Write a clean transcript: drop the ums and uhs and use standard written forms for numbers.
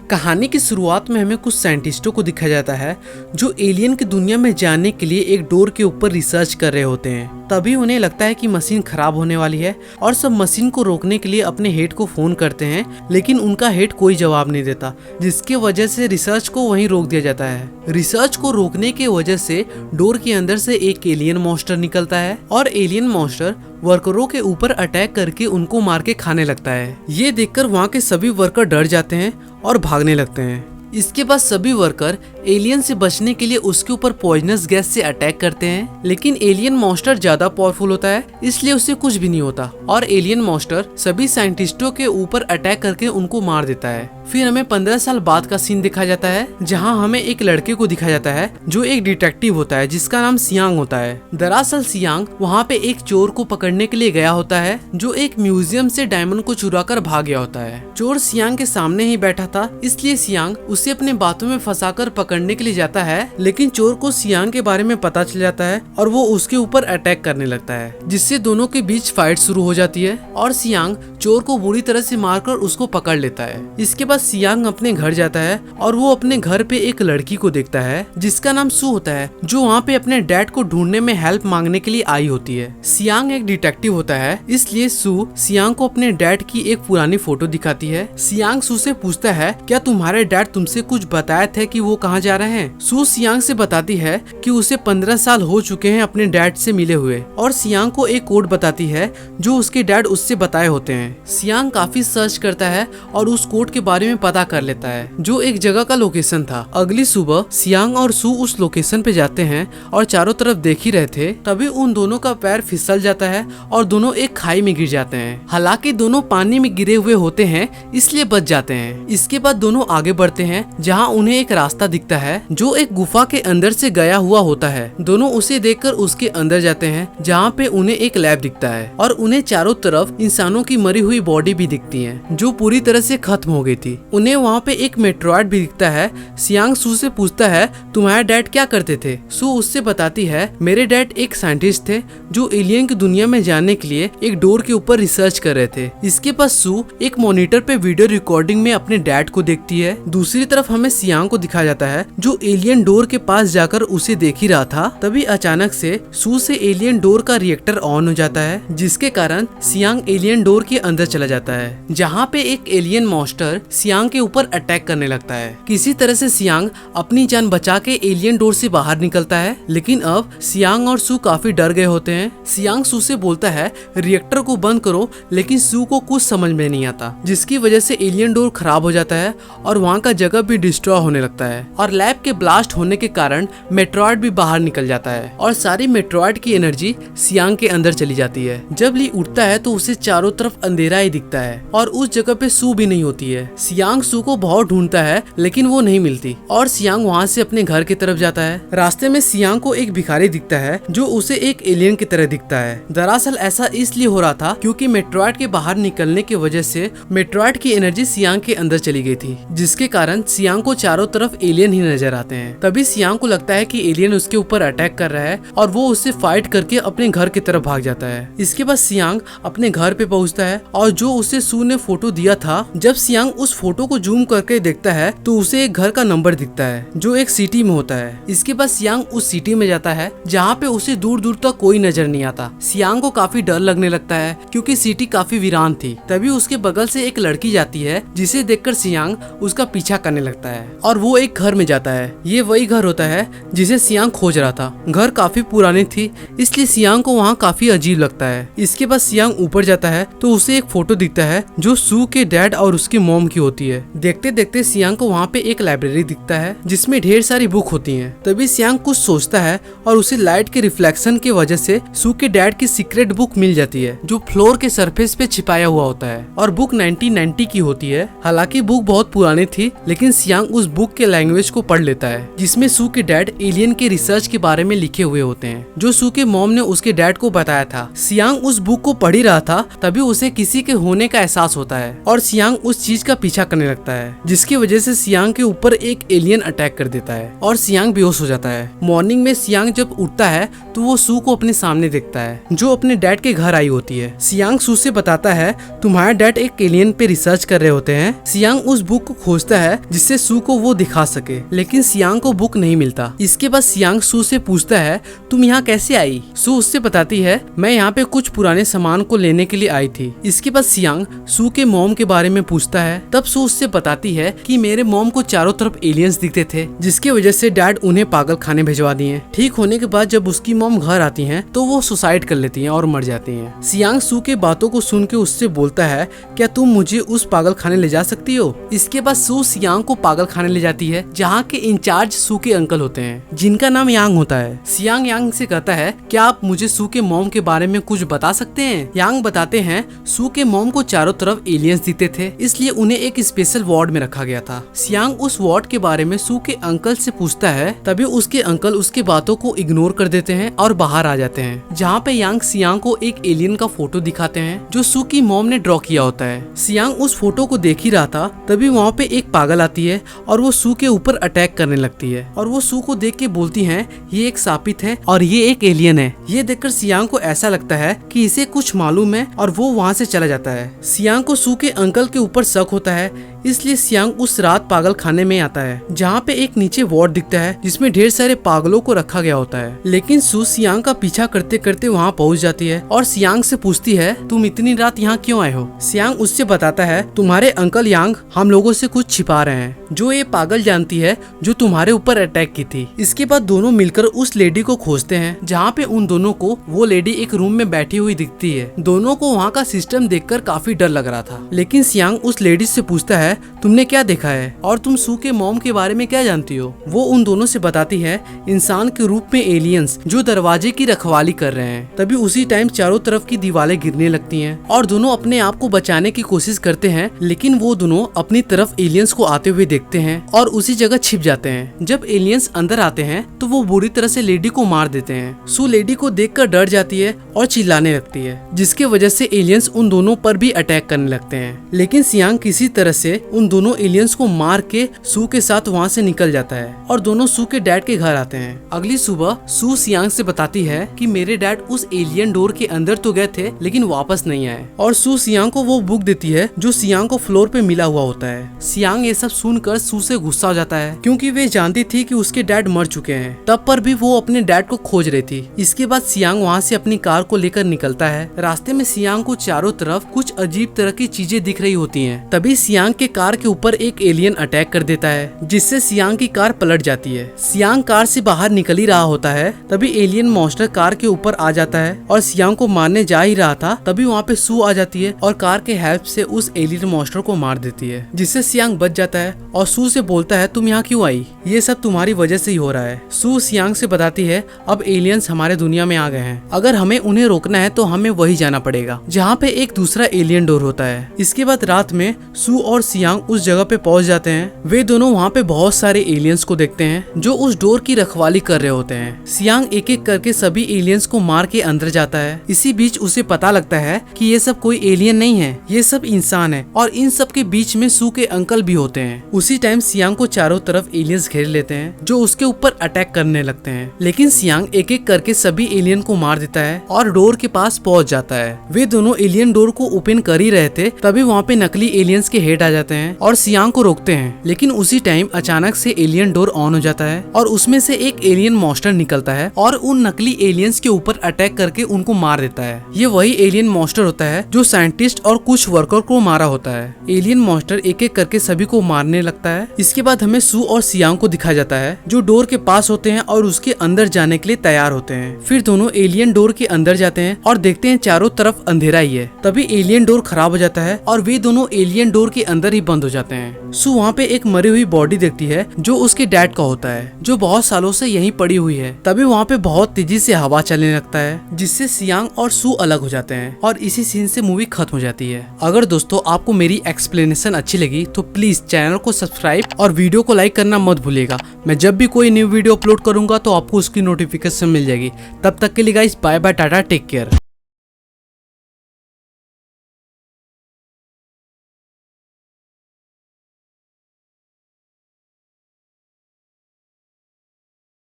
कहानी की शुरुआत में हमें कुछ साइंटिस्टों को दिखाया जाता है जो एलियन की दुनिया में जाने के लिए एक डोर के ऊपर रिसर्च कर रहे होते हैं। तभी उन्हें लगता है कि मशीन खराब होने वाली है और सब मशीन को रोकने के लिए अपने हेड को फोन करते हैं, लेकिन उनका हेड कोई जवाब नहीं देता, जिसके वजह से रिसर्च को वहीं रोक दिया जाता है। रिसर्च को रोकने के वजह से डोर के अंदर से एक एलियन मॉन्स्टर निकलता है और एलियन मॉन्स्टर वर्करों के ऊपर अटैक करके उनको मार के खाने लगता है। ये देखकर वहाँ के सभी वर्कर डर जाते हैं और भागने लगते हैं। इसके बाद सभी वर्कर एलियन से बचने के लिए उसके ऊपर पॉइजनस गैस से अटैक करते हैं, लेकिन एलियन मॉन्स्टर ज्यादा पावरफुल होता है, इसलिए उसे कुछ भी नहीं होता और एलियन मॉन्स्टर सभी साइंटिस्टों के ऊपर अटैक करके उनको मार देता है। फिर हमें 15 साल बाद का सीन दिखाया जाता है, जहां हमें एक लड़के को दिखाया जाता है जो एक डिटेक्टिव होता है जिसका नाम सियांग होता है। दरअसल सियांग वहाँ पे एक चोर को पकड़ने के लिए गया होता है जो एक म्यूजियम से डायमंड को चुरा कर भाग गया होता है। चोर सियांग के सामने ही बैठा था, इसलिए सियांग उसे अपने बातों में फंसाकर पकड़ने के लिए जाता है, लेकिन चोर को सियांग के बारे में पता चल जाता है और वो उसके ऊपर अटैक करने लगता है, जिससे दोनों के बीच फाइट शुरू हो जाती है और सियांग चोर को बुरी तरह से मारकर उसको पकड़ लेता है। इसके बाद सियांग अपने घर जाता है और वो अपने घर पे एक लड़की को देखता है जिसका नाम सू होता है, जो वहाँ पे अपने डैड को ढूंढने में हेल्प मांगने के लिए आई होती है। सियांग एक डिटेक्टिव होता है, इसलिए सू सियांग को अपने डैड की एक पुरानी फोटो दिखाती है। सियांग सू से पूछता है, क्या तुम्हारे डैड तुमसे कुछ बताया था कि वो कहाँ जा रहे हैं? सू सियांग से बताती है कि उसे 15 साल हो चुके हैं अपने डैड से मिले हुए, और सियांग को एक कोड बताती है जो उसके डैड उससे बताए होते हैं। सियांग काफी सर्च करता है और उस कोड के बारे में पता कर लेता है, जो एक जगह का लोकेशन था। अगली सुबह सियांग और सू उस लोकेशन पे जाते हैं और चारों तरफ देख ही रहे थे, तभी उन दोनों का पैर फिसल जाता है और दोनों एक खाई में गिर जाते हैं। हालांकि दोनों पानी में गिरे हुए होते हैं, इसलिए बच जाते हैं। इसके बाद दोनों आगे बढ़ते हैं, जहाँ उन्हें एक रास्ता दिखता है जो एक गुफा के अंदर से गया हुआ होता है। दोनों उसे देखकर उसके अंदर जाते हैं, जहाँ पे उन्हें एक लैब दिखता है और उन्हें चारों तरफ इंसानों की मरी हुई बॉडी भी दिखती है जो पूरी तरह से खत्म हो गई थी। उन्हें वहाँ पे एक मेट्रॉइड भी दिखता है। सियांग सू से पूछता है, तुम्हारे डैड क्या करते थे? सू उससे बताती है, मेरे डैड एक साइंटिस्ट थे जो एलियन की दुनिया में जाने के लिए एक डोर के ऊपर रिसर्च कर रहे थे। इसके पास सू एक मॉनिटर पे वीडियो रिकॉर्डिंग में अपने डैड को देखती है। दूसरी तरफ हमें सियांग को दिखाया जाता है जो एलियन डोर के पास जाकर उसे देख ही रहा था। तभी अचानक से सू से एलियन डोर का रिएक्टर ऑन हो जाता है, जिसके कारण सियांग एलियन डोर के अंदर चला जाता है, जहाँ पे एक एलियन मॉन्स्टर सियांग के ऊपर अटैक करने लगता है। किसी तरह से सियांग अपनी जान बचा के एलियन डोर से बाहर निकलता है, लेकिन अब सियांग और सू काफी डर गए होते हैं। सियांग सू से बोलता है, रिएक्टर को बंद करो, लेकिन सू को कुछ समझ में नहीं आता, जिसकी वजह से एलियन डोर खराब हो जाता है और वहाँ का जगह भी डिस्ट्रॉय होने लगता है और लैब के ब्लास्ट होने के कारण मेट्रॉइड भी बाहर निकल जाता है और सारी मेट्रॉइड की एनर्जी सियांग के अंदर चली जाती है। जब ली उठता है तो उसे चारों तरफ अंधेरा ही दिखता है और उस जगह पे सू भी नहीं होती है। सियांग सू को बहुत ढूंढता है, लेकिन वो नहीं मिलती और सियांग वहाँ से अपने घर की तरफ जाता है। रास्ते में सियांग को एक भिखारी दिखता है जो उसे एक एलियन की तरह दिखता है। दरअसल ऐसा इसलिए हो रहा था क्योंकि मेट्रॉइड के बाहर निकलने की वजह से मेट्रॉइड की एनर्जी सियांग के अंदर चली गई थी, जिसके कारण सियांग को चारों तरफ एलियन ही नजर आते हैं। तभी सियांग को लगता है कि एलियन उसके ऊपर अटैक कर रहा है और वो उससे फाइट करके अपने घर की तरफ भाग जाता है। इसके बाद सियांग अपने घर पे पहुंचता है और जो उसे सू ने फोटो दिया था, जब सियांग उस फोटो को जूम करके देखता है तो उसे एक घर का नंबर दिखता है जो एक सिटी में होता है। इसके बाद सियांग उस सिटी में जाता है जहाँ पे उसे दूर दूर तक कोई नजर नहीं आता। सियांग को काफी डर लगने लगता है क्योंकि सिटी काफी वीरान थी। तभी उसके बगल से एक लड़की जाती है, जिसे देखकर सियांग उसका पीछा करने लगता है और वो एक घर में जाता है। ये वही घर होता है जिसे सियांग खोज रहा था। घर काफी पुरानी थी, इसलिए सियांग को वहाँ काफी अजीब लगता है। इसके बाद सियांग ऊपर जाता है तो उसे एक फोटो दिखता है जो सू के डैड और उसकी मॉम की होती है। देखते देखते सियांग को वहाँ पे एक लाइब्रेरी दिखता है जिसमें ढेर सारी बुक होती हैं। तभी सियांग कुछ सोचता है और उसे लाइट के रिफ्लेक्शन की वजह से सू के डैड की सीक्रेट बुक मिल जाती है जो फ्लोर के सरफेस पे छिपाया हुआ होता है और बुक 1990 की होती है। हालांकि बुक बहुत पुरानी थी, लेकिन सियांग उस बुक के लैंग्वेज को पढ़ लेता है जिसमें सू के डैड एलियन के रिसर्च के बारे में लिखे हुए होते हैं जो सू के मॉम ने उसके डैड को बताया था। सियांग उस बुक को पढ़ ही रहा था, तभी उसे किसी के होने का एहसास होता है और सियांग उस चीज का पीछा पीछा करने लगता है, जिसकी वजह से सियांग के ऊपर एक एलियन अटैक कर देता है और सियांग बेहोश हो जाता है। मॉर्निंग में सियांग जब उठता है तो वो सू को अपने सामने देखता है, जो अपने डैड के घर आई होती है। सियांग सू से बताता है तुम्हारे डैड एक एलियन पे रिसर्च कर रहे होते हैं। सियांग उस बुक को खोजता है जिससे सू को वो दिखा सके, लेकिन सियांग को बुक नहीं मिलता। इसके बाद सियांग सू से पूछता है तुम यहाँ कैसे आई। सू उससे बताती है मैं यहाँ पे कुछ पुराने सामान को लेने के लिए आई थी। इसके बाद सियांग सू के मॉम के बारे में पूछता है, तब सू उससे बताती है कि मेरे मॉम को चारों तरफ एलियंस दिखते थे, जिसकी वजह से डैड उन्हें पागल खाने भिजवा दिए। ठीक होने के बाद जब उसकी मॉम घर आती हैं तो वो सुसाइड कर लेती हैं और मर जाती हैं। सियांग सू के बातों को सुन के उससे बोलता है क्या तुम मुझे उस पागल खाने ले जा सकती हो। इसके बाद सू सियांग को पागल खाने ले जाती है, जहाँ के इंचार्ज सू के अंकल होते हैं, जिनका नाम यांग होता है। सियांग यांग से कहता है क्या आप मुझे सू के मॉम के बारे में कुछ बता सकते हैं। यांग बताते हैं सू के मॉम को चारों तरफ एलियंस दिखते थे, इसलिए उन्हें एक स्पेशल वार्ड में रखा गया था। सियांग उस वार्ड के बारे में सू के अंकल से पूछता है, तभी उसके अंकल उसके बातों को इग्नोर कर देते हैं और बाहर आ जाते हैं, जहाँ पे यांग सियांग को एक एलियन का फोटो दिखाते हैं जो सू की मॉम ने ड्रॉ किया होता है। सियांग उस फोटो को देख ही रहा था, तभी वहाँ पे एक पागल आती है और वो सू के ऊपर अटैक करने लगती है और वो सू को देख के बोलती है ये एक शापित है और ये एक एलियन है। ये देखकर सियांग को ऐसा लगता है कि इसे कुछ मालूम है और वो वहाँ से चला जाता है। सियांग को सू के अंकल के ऊपर शक होता है, इसलिए सियांग उस रात पागल खाने में आता है, जहाँ पे एक नीचे वार्ड दिखता है जिसमें ढेर सारे पागलों को रखा गया होता है। लेकिन सू सियांग का पीछा करते करते वहाँ पहुँच जाती है और सियांग से पूछती है तुम इतनी रात यहाँ क्यों आए हो। सियांग उससे बताता है तुम्हारे अंकल यांग हम लोगों से कुछ छिपा रहे हैं, जो ये पागल जानती है जो तुम्हारे ऊपर अटैक की थी। इसके बाद दोनों मिलकर उस लेडी को खोजते हैं, जहाँ पे उन दोनों को वो लेडी एक रूम में बैठी हुई दिखती है। दोनों को वहाँ का सिस्टम देखकर काफी डर लग रहा था, लेकिन सियांग उस लेडी से पूछता है तुमने क्या देखा है और तुम सू के मॉम के बारे में क्या जानती हो। वो उन दोनों से बताती है इंसान के रूप में एलियंस जो दरवाजे की रखवाली कर रहे हैं। तभी उसी टाइम चारों तरफ की दीवारें गिरने लगती हैं और दोनों अपने आप को बचाने की कोशिश करते हैं, लेकिन वो दोनों अपनी तरफ एलियंस को आते हुए देखते हैं और उसी जगह छिप जाते हैं। जब एलियंस अंदर आते हैं तो वो बुरी तरह से लेडी को मार देते हैं। सू लेडी को देखकर डर जाती है और चिल्लाने लगती है, जिसके वजह से एलियंस उन दोनों पर भी अटैक करने लगते हैं। लेकिन सियांग किसी तरह से उन दोनों एलियंस को मार के सू के साथ वहाँ से निकल जाता है और दोनों सू के डैड के घर आते हैं। अगली सुबह सू सियांग से बताती है कि मेरे डैड उस एलियन डोर के अंदर तो गए थे लेकिन वापस नहीं आए, और सू सियांग को वो बुक देती है जो सियांग को फ्लोर पे मिला हुआ होता है। सियांग ये सब सुनकर सू से गुस्सा हो जाता है, क्योंकि वे जानती थी कि उसके डैड मर चुके हैं, तब पर भी वो अपने डैड को खोज रही थी। इसके बाद सियांग वहाँ से अपनी कार को लेकर निकलता है। रास्ते में सियांग को चारों तरफ कुछ अजीब तरह की चीजें दिख रही होती हैं। तभी सियांग के कार के ऊपर एक एलियन अटैक कर देता है, जिससे सियांग की कार पलट जाती है। सियांग कार से बाहर निकल ही रहा होता है, तभी एलियन मॉन्स्टर कार के ऊपर आ जाता है और सियांग को मारने जा ही रहा था, तभी वहाँ पे सू आ जाती है और कार के हेल्प से उस एलियन मॉन्स्टर को मार देती है, जिससे सियांग बच जाता है और सू से बोलता है तुम यहाँ क्यों आई, ये सब तुम्हारी वजह से ही हो रहा है। सू सियांग से बताती है अब एलियंस हमारे दुनिया में आ गए हैं, अगर हमें उन्हें रोकना है तो हमें वही जाना पड़ेगा जहाँ पे एक दूसरा एलियन डोर होता है। इसके बाद रात में सू और सियांग उस जगह पे पहुँच जाते हैं। वे दोनों वहाँ पे बहुत सारे एलियंस को देखते हैं जो उस डोर की रखवाली कर रहे होते हैं। सियांग एक एक करके सभी एलियंस को मार के अंदर जाता है। इसी बीच उसे पता लगता है कि ये सब कोई एलियन नहीं है, ये सब इंसान है और इन सब के बीच में सू के अंकल भी होते हैं। उसी टाइम सियांग को चारों तरफ एलियंस घेर लेते हैं जो उसके ऊपर अटैक करने लगते हैं, लेकिन सियांग एक एक करके सभी एलियन को मार देता है और डोर के पास पहुंच जाता है। वे दोनों एलियन डोर को ओपन कर ही रहे थे, तभी वहाँ पे नकली एलियंस के हेड आ जाते हैं और सियांग को रोकते हैं। लेकिन उसी टाइम अचानक से एलियन डोर ऑन हो जाता है और उसमें से एक एलियन मॉन्स्टर निकलता है और उन नकली एलियंस के ऊपर अटैक करके उनको मार देता है। ये वही एलियन मॉन्स्टर होता है जो साइंटिस्ट और कुछ वर्कर को मारा होता है। एलियन मॉन्स्टर एक एक करके सभी को मारने लगता है। इसके बाद हमें सू और सियांग को दिखाया जाता है जो डोर के पास होते हैं और उसके अंदर जाने के लिए तैयार होते हैं। फिर दोनों एलियन डोर के अंदर जाते हैं और देखते हैं चारों तरफ अंधेरा ही है। तभी एलियन डोर खराब हो जाता है और वे दोनों एलियन डोर के अंदर ही बंद हो जाते हैं। सू वहाँ पे एक मरी हुई बॉडी देखती है जो उसके डैड का होता है, जो बहुत सालों से यहीं पड़ी हुई है। तभी वहाँ पे बहुत तेजी से हवा चलने लगता है, जिससे सियांग और सू अलग हो जाते हैं और इसी सीन से मूवी खत्म हो जाती है। अगर दोस्तों आपको मेरी एक्सप्लेनेशन अच्छी लगी तो प्लीज चैनल को सब्सक्राइब और वीडियो को लाइक करना मत भूलिएगा। मैं जब भी कोई न्यू वीडियो अपलोड करूंगा तो आपको उसकी नोटिफिकेशन मिल जाएगी। तब तक के लिए guys bye bye, tata, take care.